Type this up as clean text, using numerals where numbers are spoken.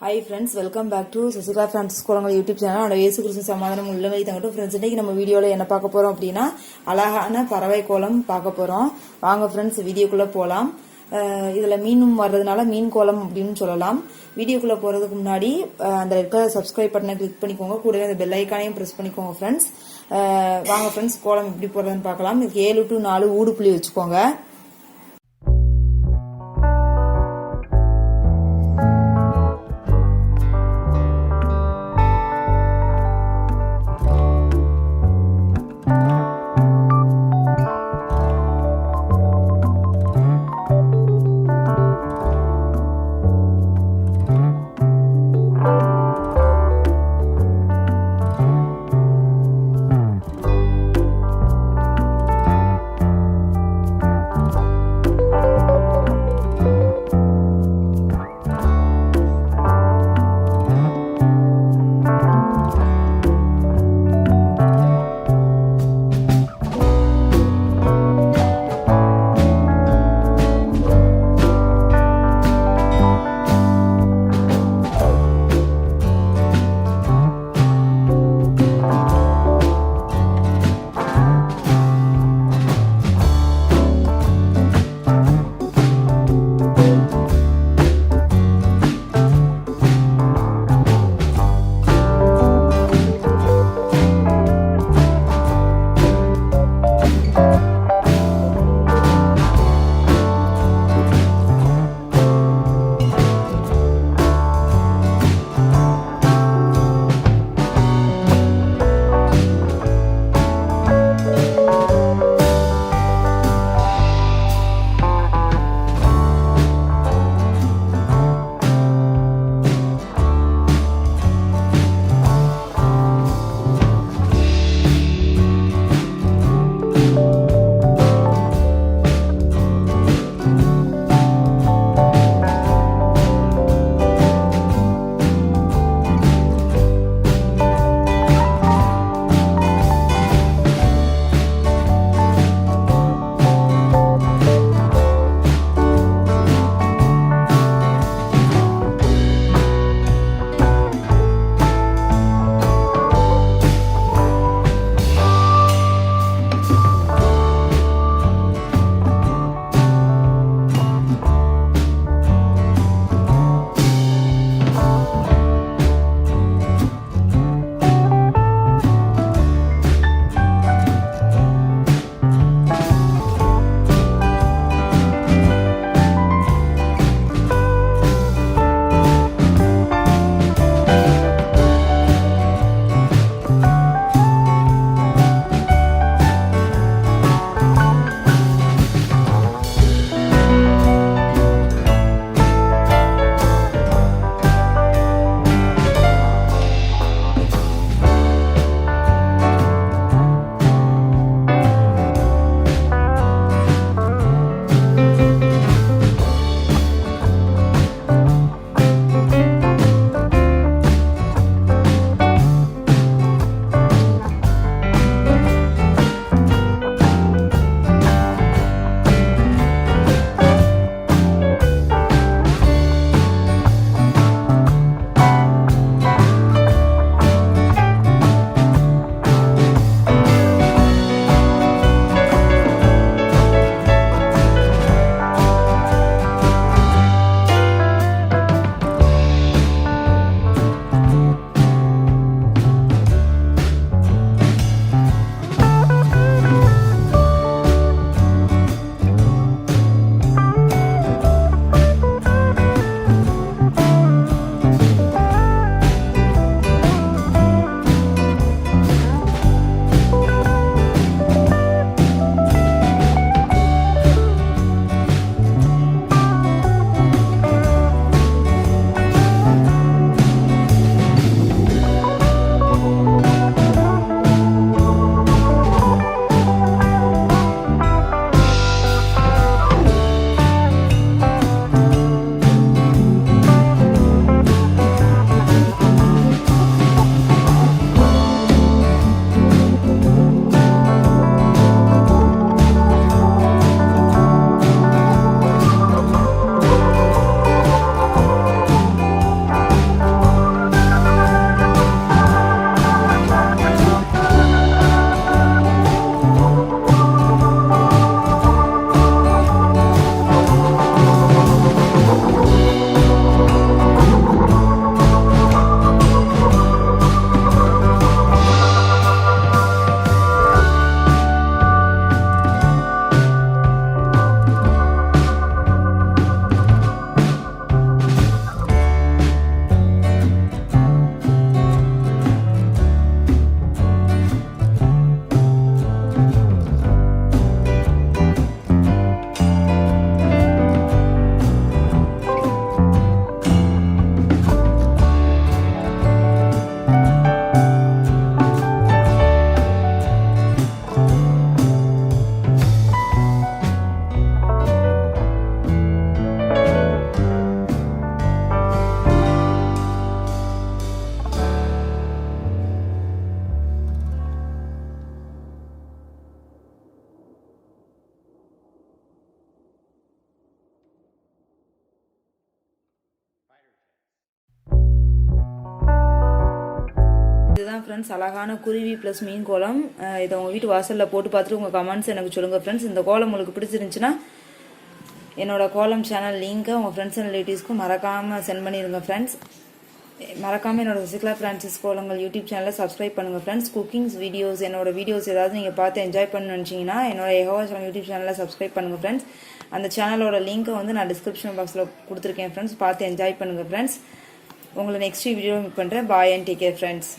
Hi friends, welcome back to Sasika Francis Rangoli YouTube channel. And இயேசு கிறிஸ்து சமாதானம் உள்ளவரை தங்கட்டும். Friends, இன்னைக்கு நம்ம வீடியோல என்ன பார்க்க போறோம் அப்படினா அழகான பறவை கோலம் பார்க்க போறோம். வாங்க friends வீடியோக்குள்ள போலாம். இதுல மீனும் வர்றதுனால மீன் கோலம் அப்படினு சொல்லலாம். வீடியோக்குள்ள போறதுக்கு முன்னாடி அந்த ரெட் கலர் subscribe பட்டனை கிளிக் பண்ணிக்கோங்க. கூடவே அந்த பெல் ஐகானையும் பிரஸ் பண்ணிக்கோங்க friends. வாங்க friends கோலம் எப்படி போறதுன்னு பார்க்கலாம். இதுக்கு 7 to 4 ஊடு புளி வச்சுக்கோங்க. இதுதான் ஃப்ரெண்ட்ஸ் அழகான குருவி ப்ளஸ் மீன் கோலம். இதை உங்கள் வீட்டு வாசலில் போட்டு பார்த்துட்டு உங்கள் கமெண்ட்ஸ் எனக்கு சொல்லுங்கள் ஃப்ரெண்ட்ஸ். இந்த கோலம் உங்களுக்கு பிடிச்சிருந்துச்சுன்னா என்னோட கோலம் சேனல் லிங்க்கை உங்கள் ஃப்ரெண்ட்ஸ் அண்ட் ரிலேட்டிவ்ஸ்க்கும் மறக்காமல் சென்ட் பண்ணிடுங்க ஃப்ரெண்ட்ஸ். மறக்காமல் என்னோட சசிகலா ஃப்ரான்சிஸ் கோலங்கள் யூடியூப் சேனலை சப்ஸ்கிரைப் பண்ணுங்கள் ஃப்ரெண்ட்ஸ். குக்கிங்ஸ் வீடியோஸ் என்னோட வீடியோஸ் ஏதாவது நீங்கள் பார்த்து என்ஜாய் பண்ண நினச்சிங்கன்னா என்னோட யெகோவா சேனல் யூடியூப் சேனலை சப்ஸ்கிரைப் பண்ணுங்கள் ஃப்ரெண்ட்ஸ். அந்த சேனலோட லிங்க்கை வந்து நான் டிஸ்கிரிப்ஷன் பாக்ஸில் கொடுத்துருக்கேன் ஃப்ரெண்ட்ஸ். பார்த்து என்ஜாய் பண்ணுங்கள் ஃப்ரெண்ட்ஸ். உங்களை நெக்ஸ்ட் வீடியோ மீட் பண்ணுறேன். பாய் அண்ட் டேக் கேர் ஃப்ரெண்ட்ஸ்.